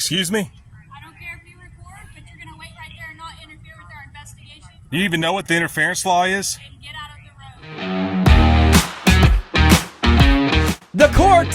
Excuse me? I don't care if you record, but you're going to wait right there and not interfere with our investigation. Do you even know what the interference law is? And get out of the road. The court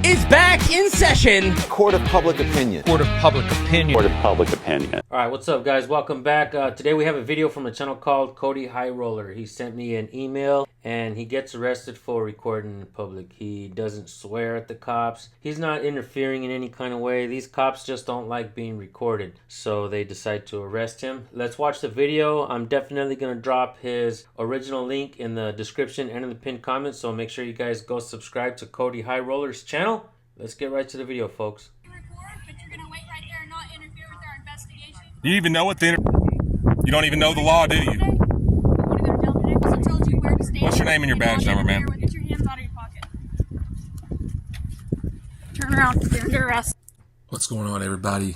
is back in session. Court of public opinion. Court of public opinion. Court of public opinion. Alright, what's up guys? Welcome back. Today we have a video from a channel called Cody High Roller. He sent me an email and he gets arrested for recording in public. He doesn't swear at the cops. He's not interfering in any kind of way. These cops just don't like being recorded. So they decide to arrest him. Let's watch the video. I'm definitely going to drop his original link in the description and in the pinned comments. So make sure you guys go subscribe to Cody High Roller's channel. Let's get right to the video, folks. Do you even know what the You don't even know the law, do you? What's your name and your badge number, man? Get your hands out of your pocket. Turn around. You're under arrest. What's going on, everybody?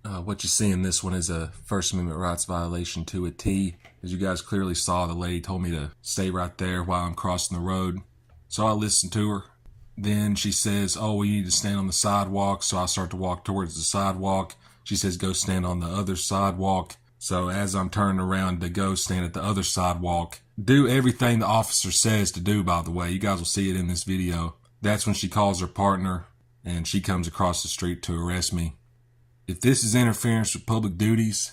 What you see in this one is a First Amendment rights violation to a T. As you guys clearly saw, the lady told me to stay right there while I'm crossing the road. So I listened to her. Then she says, oh, we need to stand on the sidewalk. So I start to walk towards the sidewalk. She says, go stand on the other sidewalk. So as I'm turning around to go stand at the other sidewalk, do everything the officer says to do, by the way. You guys will see it in this video. That's when she calls her partner and she comes across the street to arrest me. If this is interference with public duties,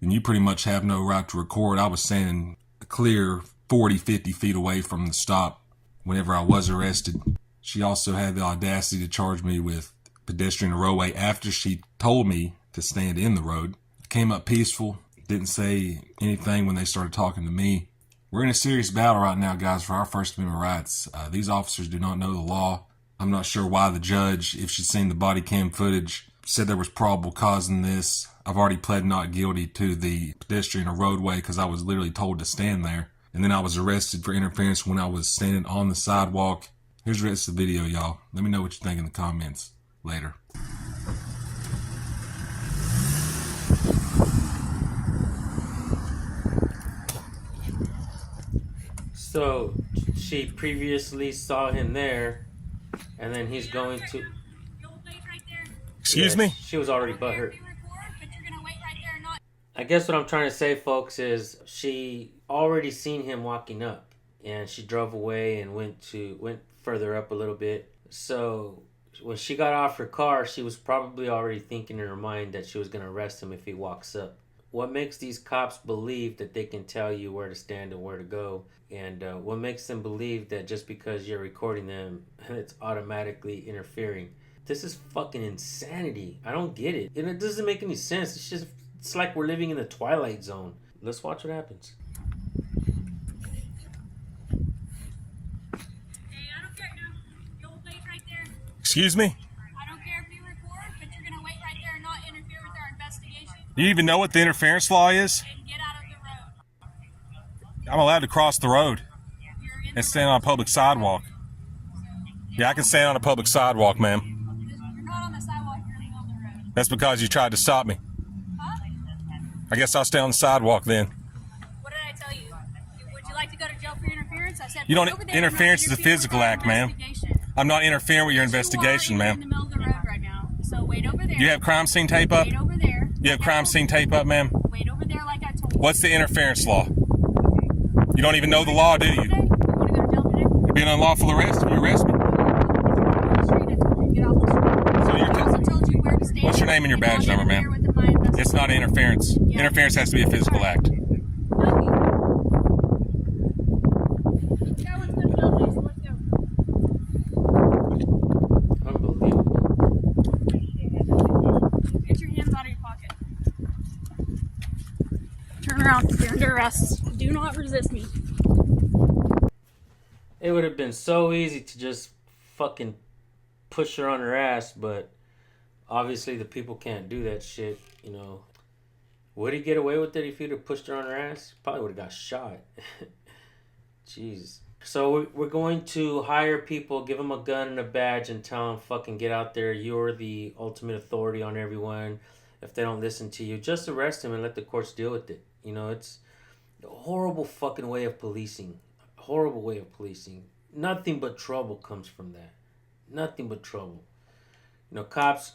then you pretty much have no right to record. I was standing a clear 40, 50 feet away from the stop whenever I was arrested. She also had the audacity to charge me with pedestrian roadway after she told me to stand in the road. I came up peaceful, didn't say anything when they started talking to me. We're in a serious battle right now, guys, for our First Amendment rights. These officers do not know the law. I'm not sure why the judge, if she'd seen the body cam footage, said there was probable cause in this. I've already pled not guilty to the pedestrian or roadway because I was literally told to stand there. And then I was arrested for interference when I was standing on the sidewalk. Here's the rest of the video, y'all. Let me know what you think in the comments later. So she previously saw him there and then he's going to... Excuse me? She was already butthurt. I guess what I'm trying to say, folks, is she already seen him walking up and she drove away and went further up a little bit. So when she got off her car, she was probably already thinking in her mind that she was going to arrest him if he walks up. What makes these cops believe that they can tell you where to stand and where to go? And what makes them believe that just because you're recording them, it's automatically interfering? This is fucking insanity. I don't get it. And it doesn't make any sense. It's like we're living in the Twilight Zone. Let's watch what happens. Excuse me? I don't care if you record, but you're going to wait right there and not interfere with our investigation. Do you even know what the interference law is? And get out of the road. I'm allowed to cross the road and stand on a public sidewalk. Yeah, I can stand on a public sidewalk, ma'am. You're not on the sidewalk, you're on the road. That's because you tried to stop me. Huh? I guess I'll stay on the sidewalk then. What did I tell you? Would you like to go to jail for interference? I said, You don't. over there, Interference is a physical act, ma'am. I'm not interfering with your investigation, you are in ma'am. the middle of the road right now. So wait over there. You have crime scene tape up? Wait over there. You have crime scene tape up, ma'am? Wait over there like I told you. What's the interference law? You don't even know the law, do you? You want to go to jail today? You'd be an unlawful arrest if you arrest me. So you're what's your name and your badge number, ma'am? It's not interference. Yeah. Interference has to be a physical act. Get your hands out of your pocket. Turn around. You're under arrest. Do not resist me. It would have been so easy to just fucking push her on her ass, but obviously the people can't do that shit, you know. Would he get away with it if he'd have pushed her on her ass? Probably would have got shot. Jeez. So we're going to hire people, give them a gun and a badge and tell them fucking get out there. You're the ultimate authority on everyone. If they don't listen to you, just arrest them and let the courts deal with it. You know, it's a horrible fucking way of policing. A horrible way of policing. Nothing but trouble comes from that. Nothing but trouble. You know, cops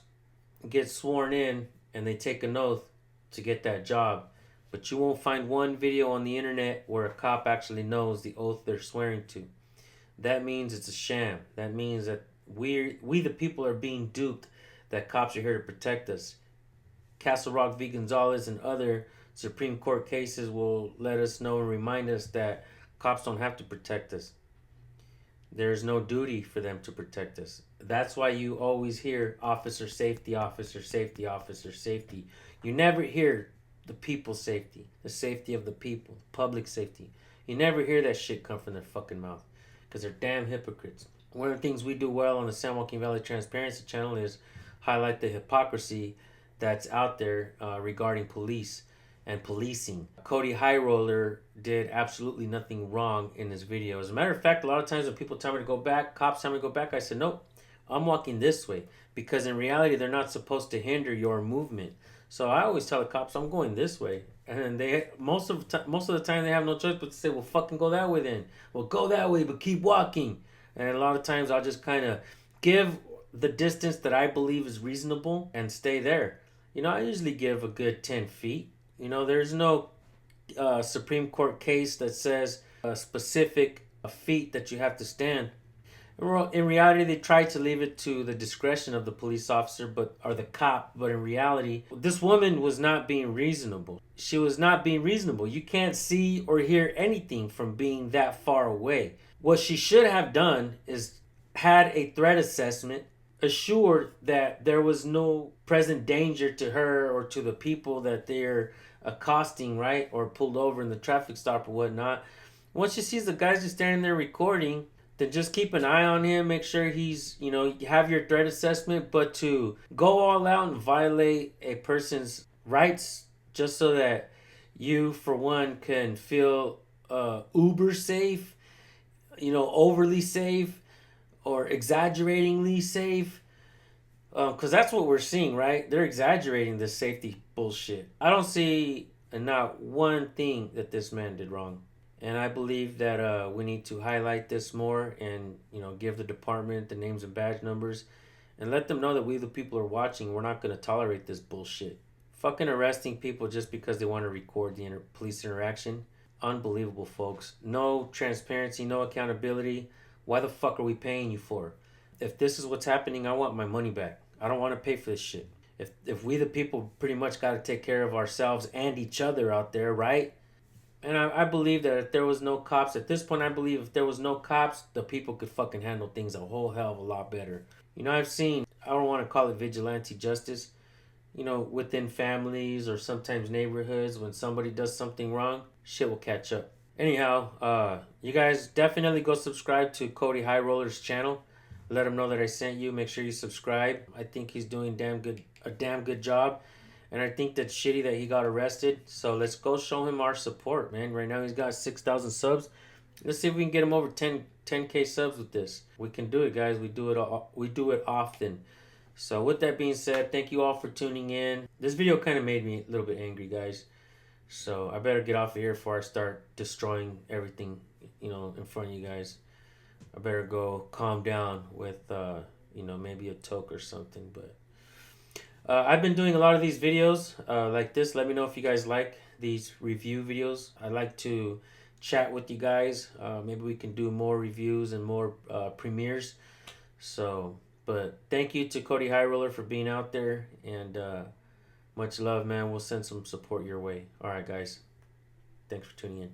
get sworn in and they take an oath to get that job. But you won't find one video on the internet where a cop actually knows the oath they're swearing to. That means it's a sham. That means that we the people are being duped, that cops are here to protect us. Castle Rock v. Gonzalez and other Supreme Court cases will let us know and remind us that cops don't have to protect us. There's no duty for them to protect us. That's why you always hear officer safety, officer safety, officer safety. You never hear the people's safety, the safety of the people, public safety. You never hear that shit come from their fucking mouth because they're damn hypocrites. One of the things we do well on the San Joaquin Valley Transparency Channel is highlight the hypocrisy that's out there regarding police and policing. Cody High Roller did absolutely nothing wrong in this video. As a matter of fact, a lot of times when people tell me to go back, cops tell me to go back, I said, nope, I'm walking this way. Because in reality, they're not supposed to hinder your movement. So I always tell the cops, I'm going this way. And they most of the time they have no choice but to say, well, fucking go that way then. Well, go that way, but keep walking. And a lot of times I'll just kind of give the distance that I believe is reasonable and stay there. You know, I usually give a good 10 feet. You know, there's no Supreme Court case that says a specific feet that you have to stand. In reality, they try to leave it to the discretion of the police officer or the cop. But in reality, this woman was not being reasonable. She was not being reasonable. You can't see or hear anything from being that far away. What she should have done is had a threat assessment, assured that there was no present danger to her or to the people that they're accosting, right? Or pulled over in the traffic stop or whatnot. Once she sees the guys just standing there recording, then just keep an eye on him, make sure he's, you know, have your threat assessment. But to go all out and violate a person's rights just so that you, for one, can feel uber safe, you know, overly safe or exaggeratingly safe, because that's what we're seeing, right? They're exaggerating this safety bullshit. I don't see not one thing that this man did wrong. And I believe that we need to highlight this more and, you know, give the department the names and badge numbers and let them know that we the people are watching. We're not going to tolerate this bullshit. Fucking arresting people just because they want to record the police interaction. Unbelievable, folks. No transparency, no accountability. Why the fuck are we paying you for? If this is what's happening, I want my money back. I don't want to pay for this shit. If we the people pretty much got to take care of ourselves and each other out there, right? And I believe that if there was no cops, at this point I believe if there was no cops, the people could fucking handle things a whole hell of a lot better. You know, I've seen, I don't want to call it vigilante justice, you know, within families or sometimes neighborhoods, when somebody does something wrong, shit will catch up. Anyhow, you guys definitely go subscribe to Cody High Roller's channel. Let him know that I sent you. Make sure you subscribe. I think he's doing a damn good job. And I think that's shitty that he got arrested. So let's go show him our support, man. Right now he's got 6,000 subs. Let's see if we can get him over 10K subs with this. We can do it, guys. We do it often. So with that being said, thank you all for tuning in. This video kind of made me a little bit angry, guys. So I better get off of here before I start destroying everything, you know, in front of you guys. I better go calm down with, you know, maybe a toke or something. But I've been doing a lot of these videos like this. Let me know if you guys like these review videos. I like to chat with you guys. Maybe we can do more reviews and more premieres. So, but thank you to Cody High Roller for being out there. And much love, man. We'll send some support your way. All right, guys. Thanks for tuning in.